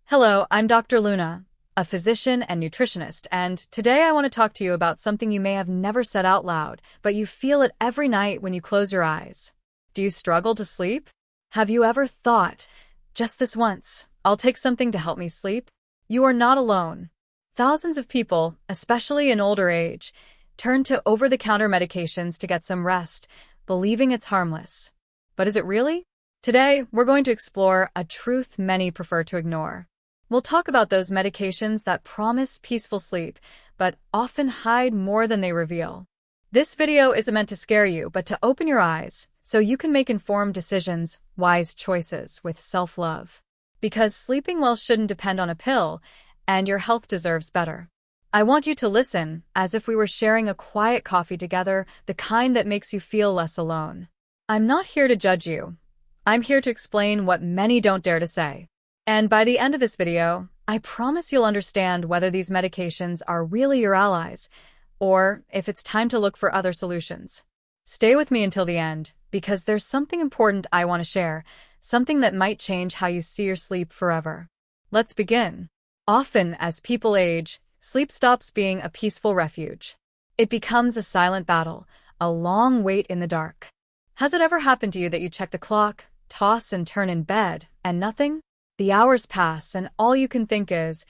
Hello, I'm Dr. Luna, a physician and nutritionist, and today I want to talk to you about something you may have never said out loud, but you feel it every night when you close your eyes. Do you struggle to sleep? Have you ever thought, just this once, I'll take something to help me sleep? You are not alone. Thousands of people, especially in older age, turn to over-the-counter medications to get some rest, believing it's harmless. But is it really? Today, we're going to explore a truth many prefer to ignore. We'll talk about those medications that promise peaceful sleep, but often hide more than they reveal. This video isn't meant to scare you, but to open your eyes so you can make informed decisions, wise choices with self-love. Because sleeping well shouldn't depend on a pill, and your health deserves better. I want you to listen as if we were sharing a quiet coffee together, the kind that makes you feel less alone. I'm not here to judge you. I'm here to explain what many don't dare to say. And by the end of this video, I promise you'll understand whether these medications are really your allies, or if it's time to look for other solutions. Stay with me until the end, because there's something important I want to share, something that might change how you see your sleep forever. Let's begin. Often, as people age, sleep stops being a peaceful refuge. It becomes a silent battle, a long wait in the dark. Has it ever happened to you that you check the clock, toss and turn in bed, and nothing? The hours pass and all you can think is,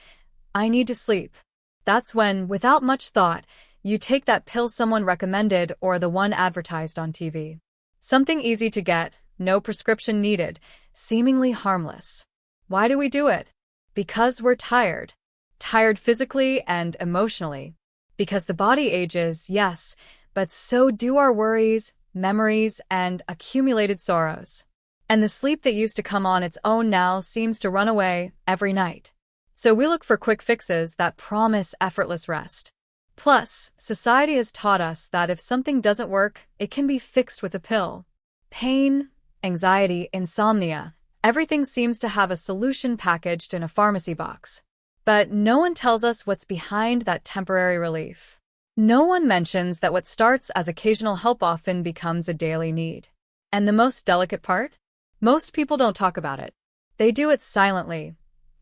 I need to sleep. That's when, without much thought, you take that pill someone recommended or the one advertised on TV. Something easy to get, no prescription needed, seemingly harmless. Why do we do it? Because we're tired. Tired physically and emotionally. Because the body ages, yes, but so do our worries, memories, and accumulated sorrows. And the sleep that used to come on its own now seems to run away every night. So we look for quick fixes that promise effortless rest. Plus, society has taught us that if something doesn't work, it can be fixed with a pill. Pain, anxiety, insomnia, everything seems to have a solution packaged in a pharmacy box. But no one tells us what's behind that temporary relief. No one mentions that what starts as occasional help often becomes a daily need. And the most delicate part? Most people don't talk about it. They do it silently,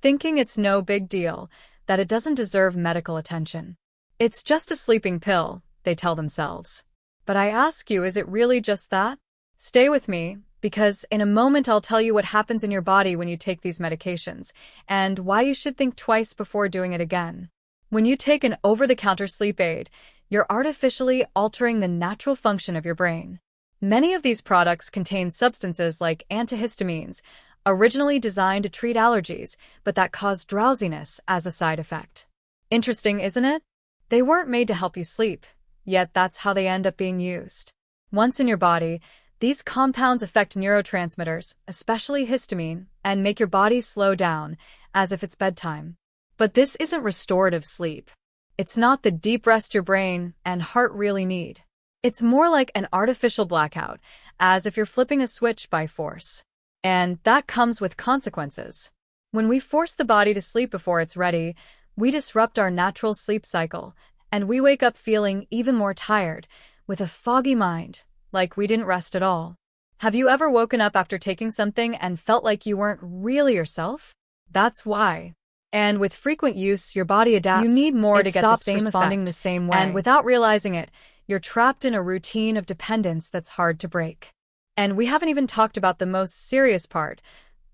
thinking it's no big deal, that it doesn't deserve medical attention. It's just a sleeping pill, they tell themselves. But I ask you, is it really just that? Stay with me, because in a moment I'll tell you what happens in your body when you take these medications, and why you should think twice before doing it again. When you take an over-the-counter sleep aid, you're artificially altering the natural function of your brain. Many of these products contain substances like antihistamines, originally designed to treat allergies, but that cause drowsiness as a side effect. Interesting, isn't it? They weren't made to help you sleep, yet that's how they end up being used. Once in your body, these compounds affect neurotransmitters, especially histamine, and make your body slow down, as if it's bedtime. But this isn't restorative sleep. It's not the deep rest your brain and heart really need. It's more like an artificial blackout, as if you're flipping a switch by force. And that comes with consequences. When we force the body to sleep before it's ready, we disrupt our natural sleep cycle, and we wake up feeling even more tired, with a foggy mind, like we didn't rest at all. Have you ever woken up after taking something and felt like you weren't really yourself? That's why. And with frequent use, your body adapts. You need more to get the same responding the same way. And without realizing it, you're trapped in a routine of dependence that's hard to break. And we haven't even talked about the most serious part,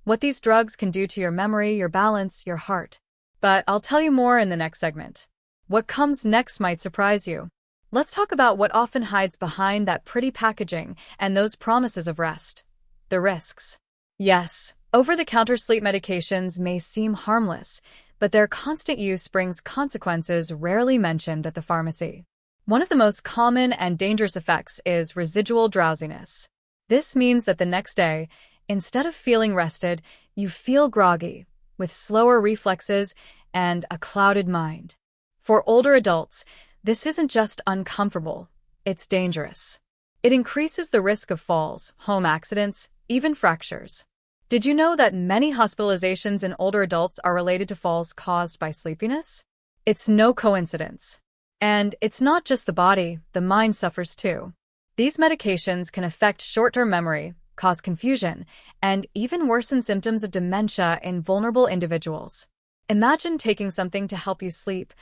what these drugs can do to your memory, your balance, your heart. But I'll tell you more in the next segment. What comes next might surprise you. Let's talk about what often hides behind that pretty packaging and those promises of rest. The risks. Yes, over-the-counter sleep medications may seem harmless, but their constant use brings consequences rarely mentioned at the pharmacy. One of the most common and dangerous effects is residual drowsiness. This means that the next day, instead of feeling rested, you feel groggy, with slower reflexes and a clouded mind. For older adults, this isn't just uncomfortable, it's dangerous. It increases the risk of falls, home accidents, even fractures. Did you know that many hospitalizations in older adults are related to falls caused by sleepiness? It's no coincidence. And it's not just the body, the mind suffers too. These medications can affect short-term memory, cause confusion, and even worsen symptoms of dementia in vulnerable individuals. Imagine taking something to help you sleep,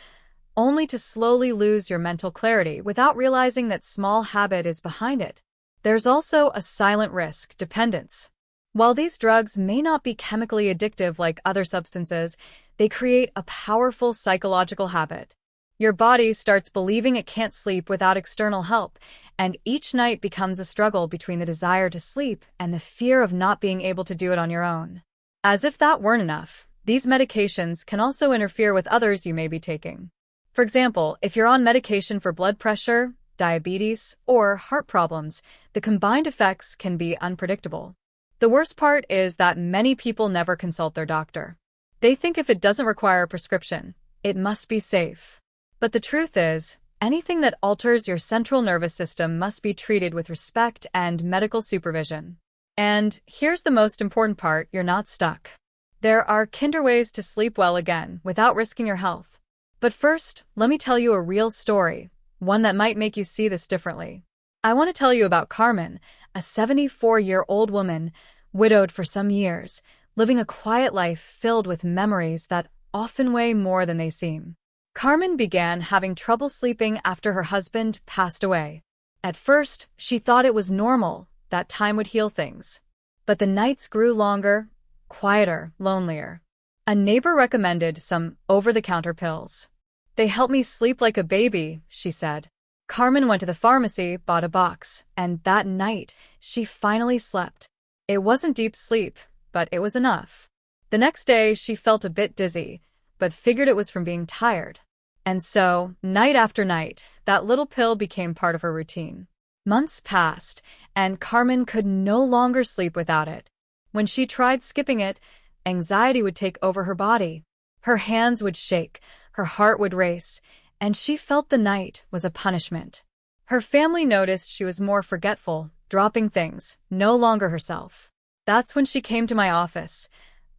only to slowly lose your mental clarity without realizing that small habit is behind it. There's also a silent risk, dependence. While these drugs may not be chemically addictive like other substances, they create a powerful psychological habit. Your body starts believing it can't sleep without external help, and each night becomes a struggle between the desire to sleep and the fear of not being able to do it on your own. As if that weren't enough, these medications can also interfere with others you may be taking. For example, if you're on medication for blood pressure, diabetes, or heart problems, the combined effects can be unpredictable. The worst part is that many people never consult their doctor. They think if it doesn't require a prescription, it must be safe. But the truth is, anything that alters your central nervous system must be treated with respect and medical supervision. And here's the most important part: you're not stuck. There are kinder ways to sleep well again without risking your health. But first, let me tell you a real story, one that might make you see this differently. I want to tell you about Carmen, a 74-year-old woman, widowed for some years, living a quiet life filled with memories that often weigh more than they seem. Carmen began having trouble sleeping after her husband passed away. At first, she thought it was normal, that time would heal things. But the nights grew longer, quieter, lonelier. A neighbor recommended some over-the-counter pills. "They help me sleep like a baby," she said. Carmen went to the pharmacy, bought a box, and that night, she finally slept. It wasn't deep sleep, but it was enough. The next day, she felt a bit dizzy, but figured it was from being tired. And so, night after night, that little pill became part of her routine. Months passed, and Carmen could no longer sleep without it. When she tried skipping it, anxiety would take over her body. Her hands would shake, her heart would race, and she felt the night was a punishment. Her family noticed she was more forgetful, dropping things, no longer herself. That's when she came to my office,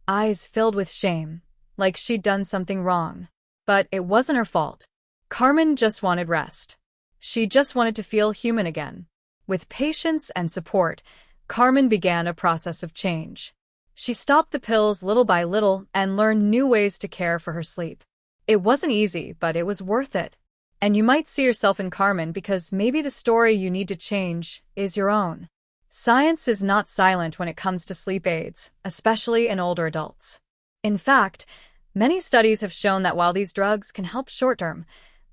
eyes filled with shame, like she'd done something wrong. But it wasn't her fault. Carmen just wanted rest. She just wanted to feel human again. With patience and support, Carmen began a process of change. She stopped the pills little by little and learned new ways to care for her sleep. It wasn't easy, but it was worth it. And you might see yourself in Carmen because maybe the story you need to change is your own. Science is not silent when it comes to sleep aids, especially in older adults. In fact, many studies have shown that while these drugs can help short-term,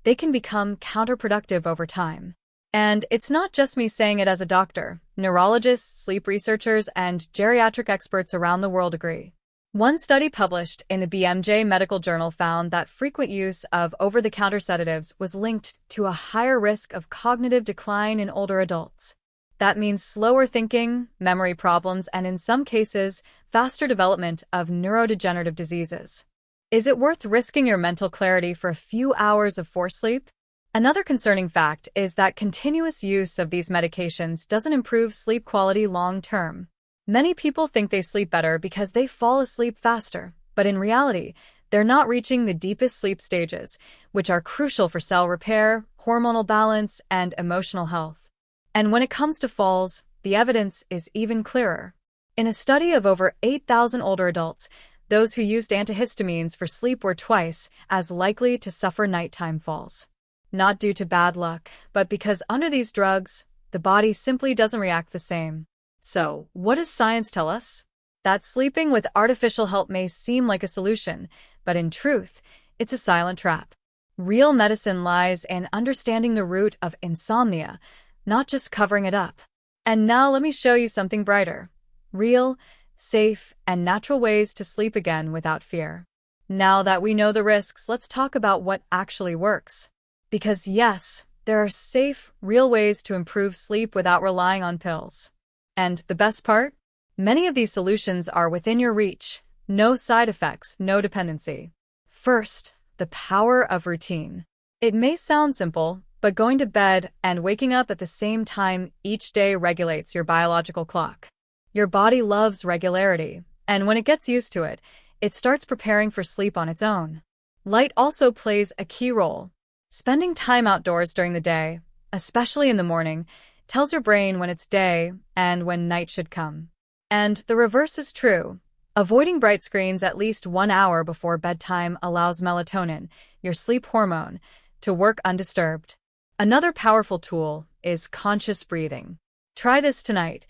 they can become counterproductive over time. And it's not just me saying it as a doctor. Neurologists, sleep researchers, and geriatric experts around the world agree. One study published in the BMJ Medical Journal found that frequent use of over-the-counter sedatives was linked to a higher risk of cognitive decline in older adults. That means slower thinking, memory problems, and in some cases, faster development of neurodegenerative diseases. Is it worth risking your mental clarity for a few hours of forced sleep? Another concerning fact is that continuous use of these medications doesn't improve sleep quality long-term. Many people think they sleep better because they fall asleep faster, but in reality, they're not reaching the deepest sleep stages, which are crucial for cell repair, hormonal balance, and emotional health. And when it comes to falls, the evidence is even clearer. In a study of over 8,000 older adults, those who used antihistamines for sleep were twice as likely to suffer nighttime falls. Not due to bad luck, but because under these drugs, the body simply doesn't react the same. So, what does science tell us? That sleeping with artificial help may seem like a solution, but in truth, it's a silent trap. Real medicine lies in understanding the root of insomnia, not just covering it up. And now let me show you something brighter. Real, safe, and natural ways to sleep again without fear. Now that we know the risks, let's talk about what actually works. Because yes, there are safe, real ways to improve sleep without relying on pills. And the best part? Many of these solutions are within your reach. No side effects, no dependency. First, the power of routine. It may sound simple, but going to bed and waking up at the same time each day regulates your biological clock. Your body loves regularity, and when it gets used to it, it starts preparing for sleep on its own. Light also plays a key role. Spending time outdoors during the day, especially in the morning, tells your brain when it's day and when night should come. And the reverse is true. Avoiding bright screens at least 1 hour before bedtime allows melatonin, your sleep hormone, to work undisturbed. Another powerful tool is conscious breathing. Try this tonight.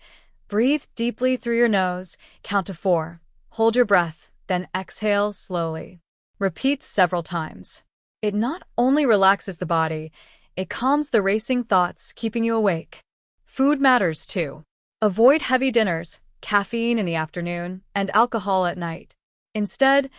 Breathe deeply through your nose, count to 4, hold your breath, then exhale slowly. Repeat several times. It not only relaxes the body, it calms the racing thoughts, keeping you awake. Food matters too. Avoid heavy dinners, caffeine in the afternoon, and alcohol at night. Instead,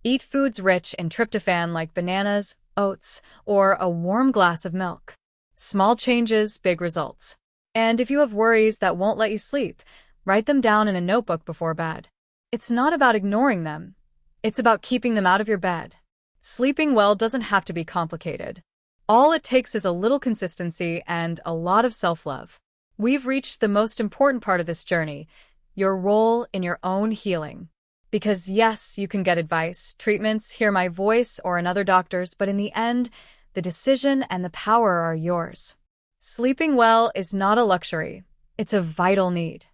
eat foods rich in tryptophan like bananas, oats, or a warm glass of milk. Small changes, big results. And if you have worries that won't let you sleep, write them down in a notebook before bed. It's not about ignoring them. It's about keeping them out of your bed. Sleeping well doesn't have to be complicated. All it takes is a little consistency and a lot of self-love. We've reached the most important part of this journey, your role in your own healing. Because yes, you can get advice, treatments, hear my voice or another doctor's, but in the end, the decision and the power are yours. Sleeping well is not a luxury. It's a vital need.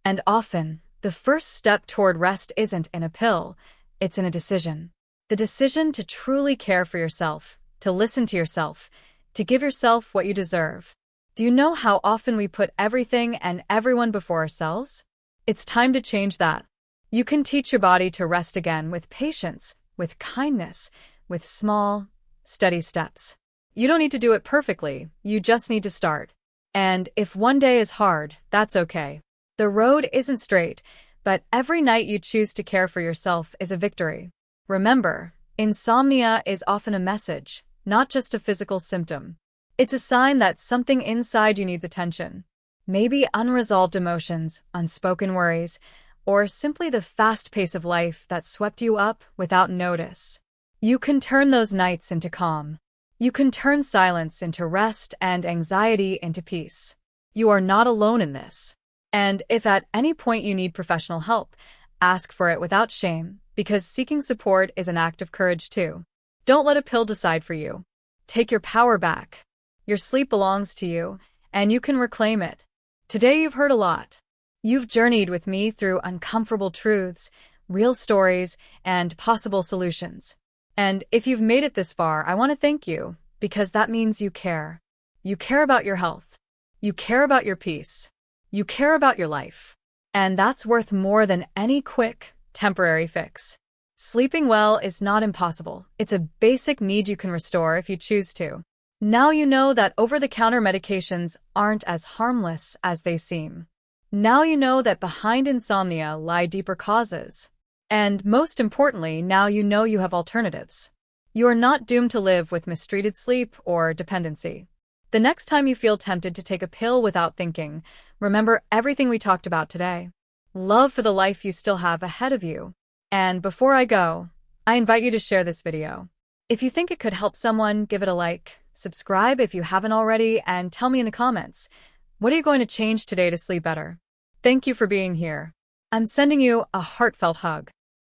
And often, the first step toward rest isn't in a pill, it's in a decision. The decision to truly care for yourself, to listen to yourself, to give yourself what you deserve. Do you know how often we put everything and everyone before ourselves? It's time to change that. You can teach your body to rest again with patience, with kindness, with small, steady steps. You don't need to do it perfectly, you just need to start. And if one day is hard, that's okay. The road isn't straight, but every night you choose to care for yourself is a victory. Remember, insomnia is often a message, not just a physical symptom. It's a sign that something inside you needs attention. Maybe unresolved emotions, unspoken worries, or simply the fast pace of life that swept you up without notice. You can turn those nights into calm. You can turn silence into rest and anxiety into peace. You are not alone in this. And if at any point you need professional help, ask for it without shame, because seeking support is an act of courage too. Don't let a pill decide for you. Take your power back. Your sleep belongs to you, and you can reclaim it. Today you've heard a lot. You've journeyed with me through uncomfortable truths, real stories, and possible solutions. And if you've made it this far, I want to thank you, because that means you care. You care about your health. You care about your peace. You care about your life. And that's worth more than any quick, temporary fix. Sleeping well is not impossible. It's a basic need you can restore if you choose to. Now you know that over-the-counter medications aren't as harmless as they seem. Now you know that behind insomnia lie deeper causes. And most importantly, now you know you have alternatives. You are not doomed to live with mistreated sleep or dependency. The next time you feel tempted to take a pill without thinking, remember everything we talked about today. Love for the life you still have ahead of you. And before I go, I invite you to share this video. If you think it could help someone, give it a like, subscribe if you haven't already, and tell me in the comments, what are you going to change today to sleep better? Thank you for being here. I'm sending you a heartfelt hug.